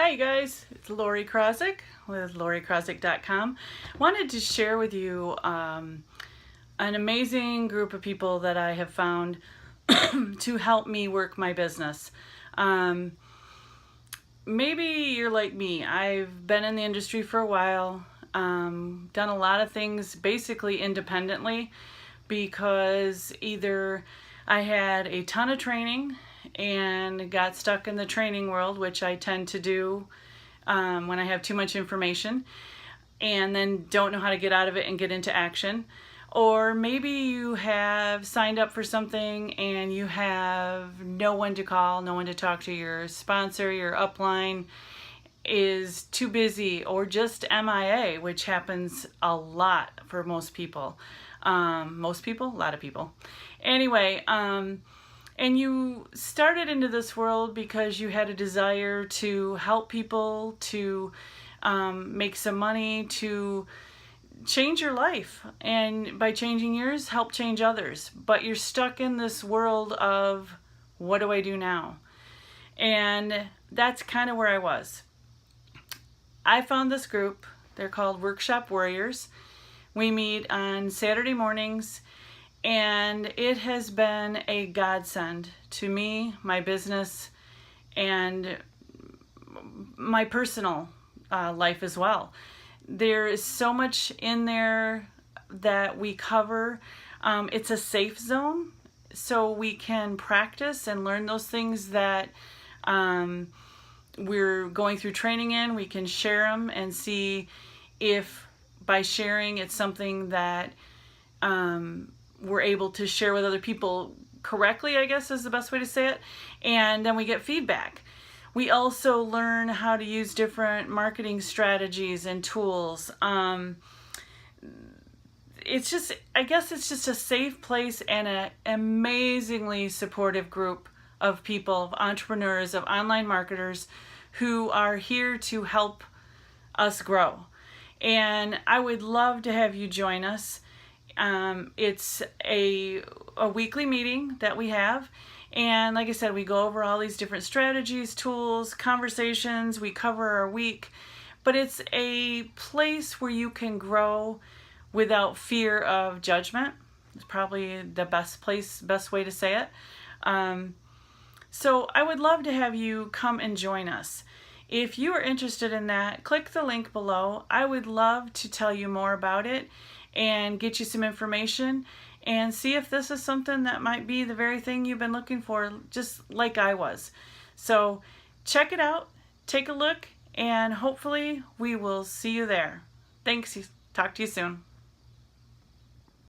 Hi you guys, it's Lori Krosick with LoriKrosick.com. Wanted to share with you an amazing group of people that I have found to help me work my business. Maybe you're like me. I've been in the industry for a while, done a lot of things basically independently because either I had a ton of training and got stuck in the training world, which I tend to do when I have too much information and then don't know how to get out of it and get into action. Or maybe you have signed up for something and you have no one to call, no one to talk to. Your sponsor, your upline is too busy or just MIA, which happens a lot for most people. A lot of people. Anyway, and you started into this world because you had a desire to help people, to make some money, to change your life, and by changing yours, help change others. But you're stuck in this world of, what do I do now? And that's kind of where I was. I found this group. They're called Workshop Warriors. We meet on Saturday mornings, and it has been a godsend to me, my business, and my personal life as well. There is so much in there that we cover. It's a safe zone, so we can practice and learn those things that we're going through training in. We can share them and see if by sharing it's something that we're able to share with other people correctly, I guess is the best way to say it. And then we get feedback. We also learn how to use different marketing strategies and tools. It's just, I guess it's just a safe place and an amazingly supportive group of people, of entrepreneurs, of online marketers who are here to help us grow. And I would love to have you join us. It's a weekly meeting that we have. And like I said, we go over all these different strategies, tools, conversations. We cover our week. But it's a place where you can grow without fear of judgment. It's probably the best way to say it. So I would love to have you come and join us. If you are interested in that, click the link below. I would love to tell you more about it and get you some information and see if this is something that might be the very thing you've been looking for, just like I was. So check it out, take a look, and hopefully we will see you there. Thanks. Talk to you soon.